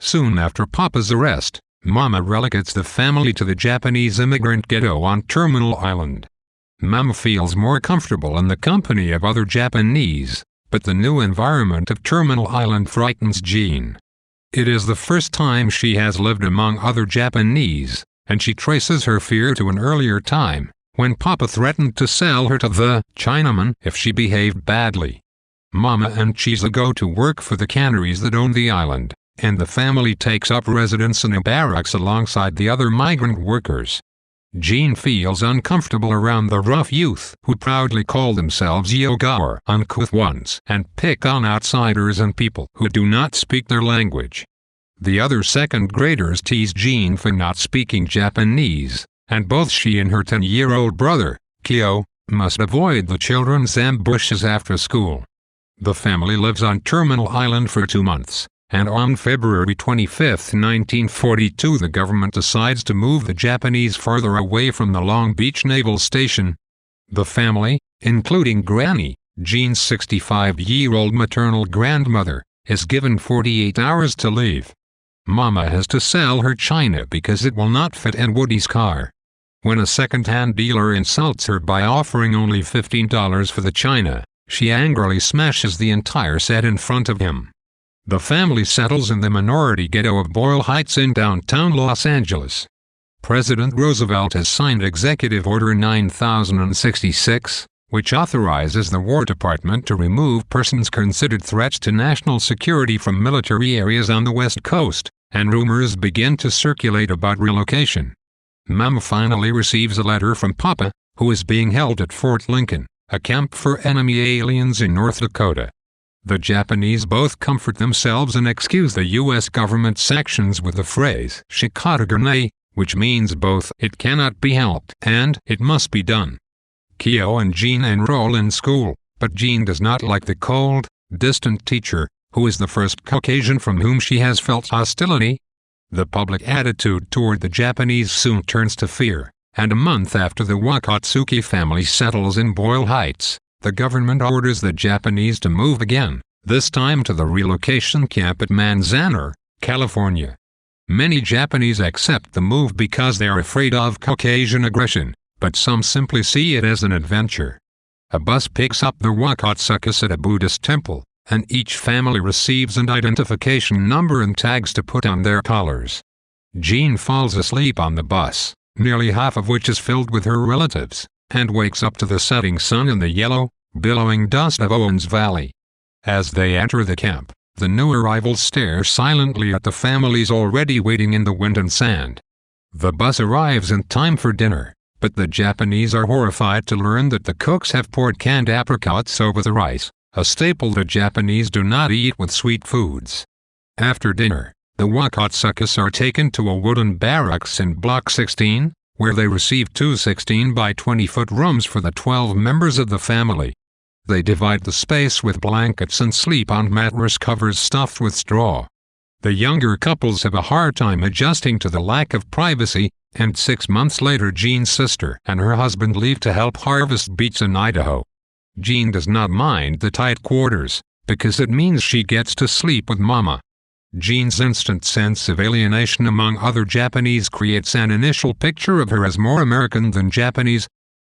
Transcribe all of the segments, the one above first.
Soon after Papa's arrest, Mama relocates the family to the Japanese immigrant ghetto on Terminal Island. Mama feels more comfortable in the company of other Japanese, but the new environment of Terminal Island frightens Jean. It is the first time she has lived among other Japanese, and she traces her fear to an earlier time, when Papa threatened to sell her to the Chinaman if she behaved badly. Mama and Chisa go to work for the canneries that own the island, and the family takes up residence in a barracks alongside the other migrant workers. Jean feels uncomfortable around the rough youth who proudly call themselves yoga or uncouth ones and pick on outsiders and people who do not speak their language. The other second graders tease Jean for not speaking Japanese, and both she and her 10-year-old brother, Kyo, must avoid the children's ambushes after school. The family lives on Terminal Island for 2 months, and on February 25, 1942 the government decides to move the Japanese farther away from the Long Beach Naval Station. The family, including Granny, Jean's 65-year-old maternal grandmother, is given 48 hours to leave. Mama has to sell her china because it will not fit in Woody's car. When a second-hand dealer insults her by offering only $15 for the china, she angrily smashes the entire set in front of him. The family settles in the minority ghetto of Boyle Heights in downtown Los Angeles. President Roosevelt has signed Executive Order 9066, which authorizes the War Department to remove persons considered threats to national security from military areas on the West Coast, and rumors begin to circulate about relocation. Mama finally receives a letter from Papa, who is being held at Fort Lincoln, a camp for enemy aliens in North Dakota. The Japanese both comfort themselves and excuse the U.S. government's actions with the phrase shikatagane, which means both "it cannot be helped" and "it must be done." Kyo and Jean enroll in school, but Jean does not like the cold, distant teacher, who is the first Caucasian from whom she has felt hostility. The public attitude toward the Japanese soon turns to fear, and a month after the Wakatsuki family settles in Boyle Heights, the government orders the Japanese to move again, this time to the relocation camp at Manzanar, California. Many Japanese accept the move because they are afraid of Caucasian aggression, but some simply see it as an adventure. A bus picks up the Wakatsukas at a Buddhist temple, and each family receives an identification number and tags to put on their collars. Jean falls asleep on the bus, nearly half of which is filled with her relatives, and wakes up to the setting sun in the yellow, billowing dust of Owens Valley. As they enter the camp, the new arrivals stare silently at the families already waiting in the wind and sand. The bus arrives in time for dinner, but the Japanese are horrified to learn that the cooks have poured canned apricots over the rice, a staple the Japanese do not eat with sweet foods. After dinner, the Wakatsukas are taken to a wooden barracks in Block 16, where they receive 2 16 by 20-foot rooms for the 12 members of the family. They divide the space with blankets and sleep on mattress covers stuffed with straw. The younger couples have a hard time adjusting to the lack of privacy, and 6 months later Jean's sister and her husband leave to help harvest beets in Idaho. Jean does not mind the tight quarters, because it means she gets to sleep with Mama. Jean's instant sense of alienation among other Japanese creates an initial picture of her as more American than Japanese.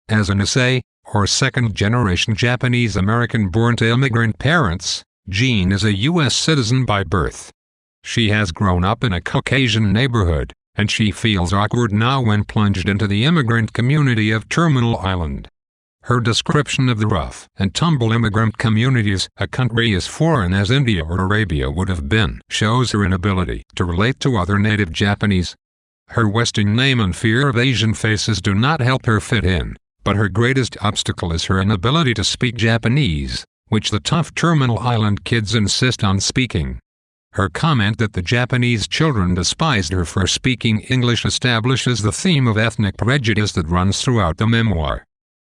As an essay, or second-generation Japanese-American born to immigrant parents, Jean is a U.S. citizen by birth. She has grown up in a Caucasian neighborhood, and she feels awkward now when plunged into the immigrant community of Terminal Island. Her description of the rough and tumble immigrant communities, a country as foreign as India or Arabia would have been, shows her inability to relate to other native Japanese. Her Western name and fear of Asian faces do not help her fit in, but her greatest obstacle is her inability to speak Japanese, which the tough Terminal Island kids insist on speaking. Her comment that the Japanese children despised her for speaking English establishes the theme of ethnic prejudice that runs throughout the memoir.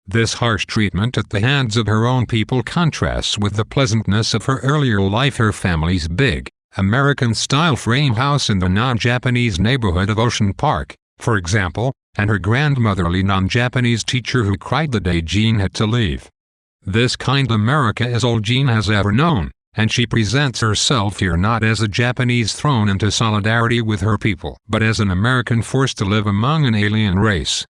This harsh treatment at the hands of her own people contrasts with the pleasantness of her earlier life. Her family's big, American-style frame house in the non-Japanese neighborhood of Ocean Park, for example, and her grandmotherly non-Japanese teacher who cried the day Jean had to leave. This kind America is all Jean has ever known, and she presents herself here not as a Japanese thrown into solidarity with her people, but as an American forced to live among an alien race.